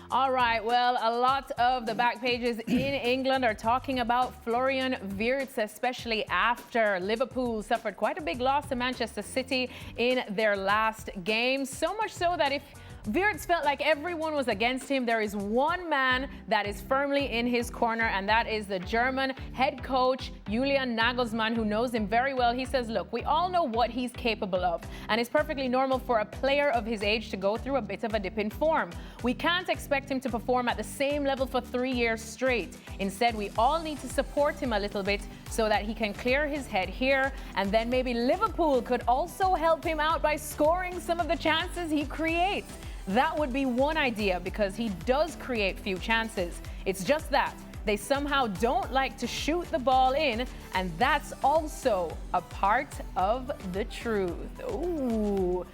All right, well, a lot of the back pages in England are talking about Florian Wirtz, especially after Liverpool suffered quite a big loss to Manchester City in their last game. So much so that if Wirtz felt like everyone was against him, there is one man that is firmly in his corner, and that is the German head coach, Julian Nagelsmann, who knows him very well. He says, look, we all know what he's capable of, and it's perfectly normal for a player of his age to go through a bit of a dip in form. We can't expect him to perform at the same level for 3 years straight. Instead, we all need to support him a little bit so that he can clear his head here, and then maybe Liverpool could also help him out by scoring some of the chances he creates. That would be one idea, because he does create few chances. It's just that they somehow don't like to shoot the ball in, and that's also a part of the truth. Ooh.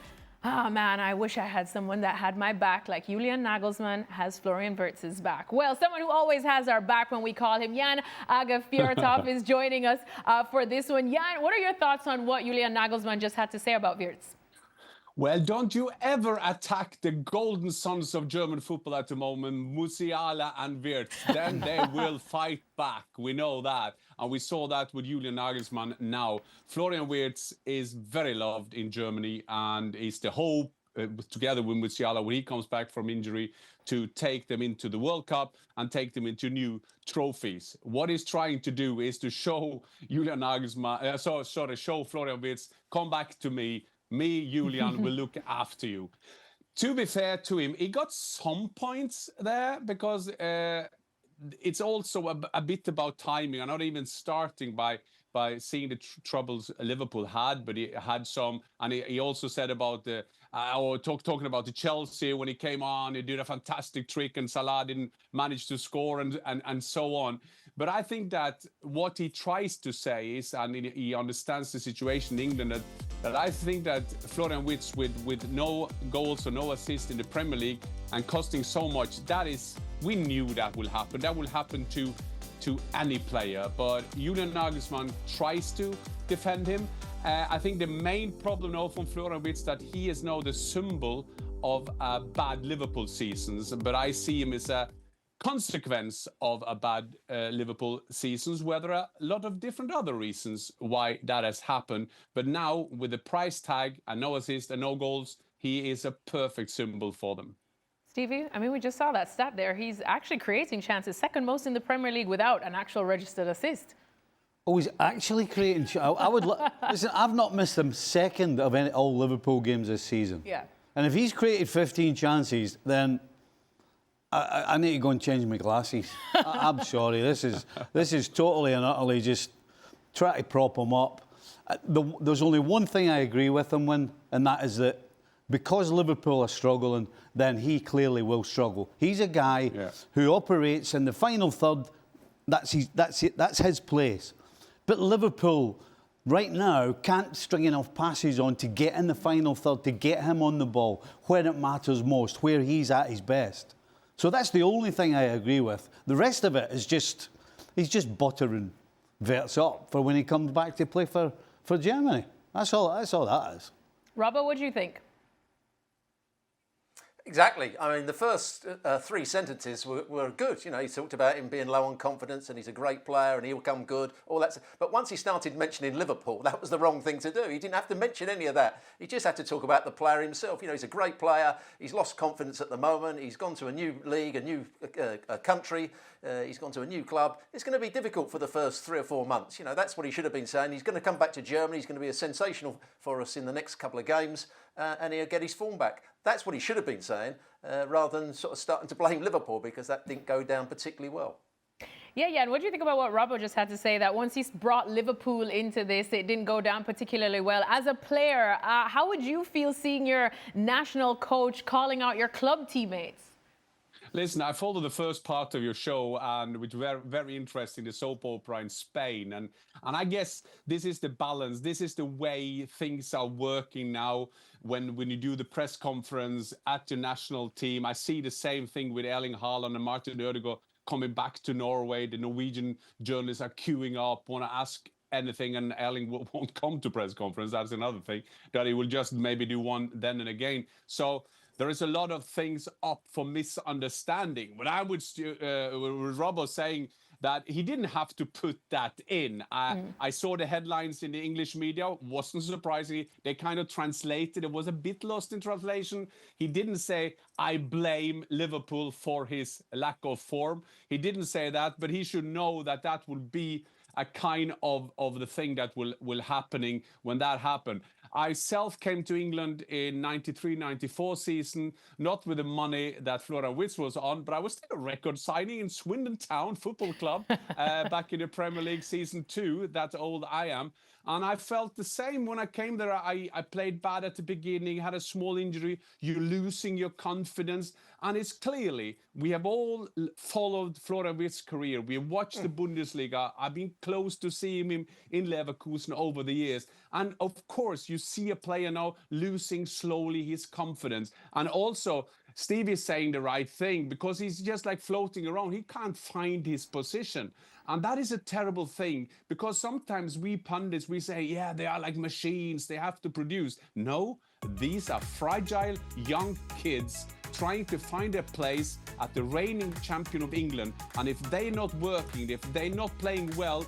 Ah, man, I wish I had someone that had my back like Julian Nagelsmann has Florian Wirtz's back. Well, someone who always has our back when we call him, Jan Agafjortov, is joining us for this one. Jan, what are your thoughts on what Julian Nagelsmann just had to say about Wirtz? Well, don't you ever attack the golden sons of German football at the moment, Musiala and Wirtz. Then they will fight back. We know that. And we saw that with Julian Nagelsmann now. Florian Wirtz is very loved in Germany, and is the hope, together with Musiala, when he comes back from injury, to take them into the World Cup and take them into new trophies. What he's trying to do is to show Julian Nagelsmann, show Florian Wirtz, come back to me. Me, Julian, will look after you. To be fair to him, he got some points there, because it's also a bit about timing. I'm not even starting by seeing the troubles Liverpool had, but he had some. And he also said about talking about the Chelsea when he came on, he did a fantastic trick and Salah didn't manage to score and so on. But I think that what he tries to say is, and he understands the situation in England, that I think that Florian Wirtz with no goals or no assists in the Premier League and costing so much, we knew that will happen. That will happen to any player. But Julian Nagelsmann tries to defend him. I think the main problem now from Florian Wirtz that he is now the symbol of bad Liverpool seasons. But I see him as a consequence of a bad Liverpool seasons, where there are a lot of different other reasons why that has happened. But now, with the price tag and no assists and no goals, he is a perfect symbol for them. Stevie, I mean, we just saw that stat there. He's actually creating chances, second most in the Premier League without an actual registered assist. Oh, he's actually creating chances. I would listen. I've not missed a second of all Liverpool games this season. Yeah. And if he's created 15 chances, then I need to go and change my glasses. I'm sorry. This is totally and utterly just try to prop him up. There's only one thing I agree with him when, and that is that because Liverpool are struggling, then he clearly will struggle. He's a guy who operates in the final third. That's his place. But Liverpool right now can't string enough passes on to get in the final third, to get him on the ball when it matters most, where he's at his best. So that's the only thing I agree with. The rest of it is he's just buttering Wirtz up for when he comes back to play for Germany. That's all that is. Robbo, what do you think? Exactly. I mean, the first three sentences were good. You know, he talked about him being low on confidence and he's a great player and he'll come good, all that. But once he started mentioning Liverpool, that was the wrong thing to do. He didn't have to mention any of that. He just had to talk about the player himself. You know, he's a great player. He's lost confidence at the moment. He's gone to a new league, a new country. He's gone to a new club. It's going to be difficult for the first 3 or 4 months. You know, that's what he should have been saying. He's going to come back to Germany. He's going to be a sensational for us in the next couple of games. And he'll get his form back. That's what he should have been saying, rather than sort of starting to blame Liverpool because that didn't go down particularly well. Yeah, and what do you think about what Robbo just had to say, that once he's brought Liverpool into this, it didn't go down particularly well? As a player, how would you feel seeing your national coach calling out your club teammates? Listen, I followed the first part of your show, and which were very interesting, the soap opera in Spain. And I guess this is the balance. This is the way things are working now when you do the press conference at the national team. I see the same thing with Erling Haaland and Martin Ødegaard coming back to Norway. The Norwegian journalists are queuing up, want to ask anything, and Erling won't come to press conference. That's another thing, that he will just maybe do one then and again. So there is a lot of things up for misunderstanding. What I would, Rob was saying that he didn't have to put that in. I saw the headlines in the English media, wasn't surprising. They kind of translated, it was a bit lost in translation. He didn't say, I blame Liverpool for his lack of form. He didn't say that, but he should know that that will be a kind of the thing that will happening when that happened. I self came to England in 93-94 season, not with the money that Florian Wirtz was on, but I was still a record signing in Swindon Town Football Club back in the Premier League season 2, that old I am. And I felt the same when I came there. I played bad at the beginning, had a small injury, you're losing your confidence. And it's clearly, we have all followed Florian Wirtz's career. We have watched the Bundesliga. I've been close to seeing him in Leverkusen over the years. And of course, you see a player now losing slowly his confidence. And also, Steve is saying the right thing because he's just like floating around. He can't find his position. And that is a terrible thing because sometimes we pundits, we say, yeah, they are like machines. They have to produce. No, these are fragile young kids trying to find a place at the reigning champion of England. And if they're not working, if they're not playing well,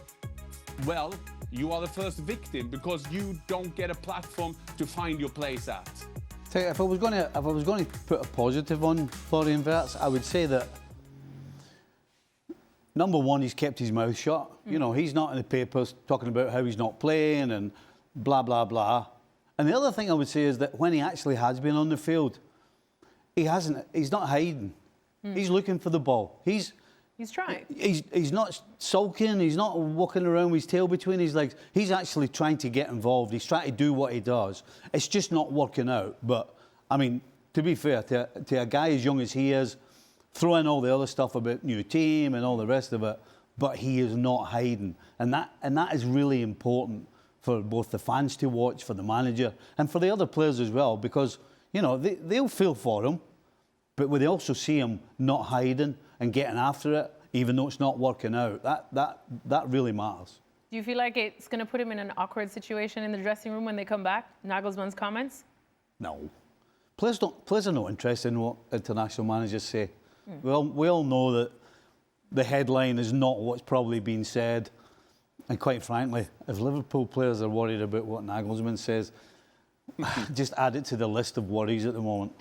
you are the first victim because you don't get a platform to find your place at. If I was going to put a positive on Florian Wirtz, I would say that number one, he's kept his mouth shut. You know, he's not in the papers talking about how he's not playing and blah blah blah. And the other thing I would say is that when he actually has been on the field, he's not hiding. He's looking for the ball. He's trying. He's not sulking. He's not walking around with his tail between his legs. He's actually trying to get involved. He's trying to do what he does. It's just not working out. But, I mean, to be fair, to a guy as young as he is, throw in all the other stuff about new team and all the rest of it, but he is not hiding. And that is really important for both the fans to watch, for the manager, and for the other players as well, because, you know, they'll feel for him, but when they also see him not hiding and getting after it, even though it's not working out, that really matters. Do you feel like it's going to put him in an awkward situation in the dressing room when they come back? Nagelsmann's comments? No. Players are not interested in what international managers say. We all know that the headline is not what's probably been said. And quite frankly, if Liverpool players are worried about what Nagelsmann says, just add it to the list of worries at the moment.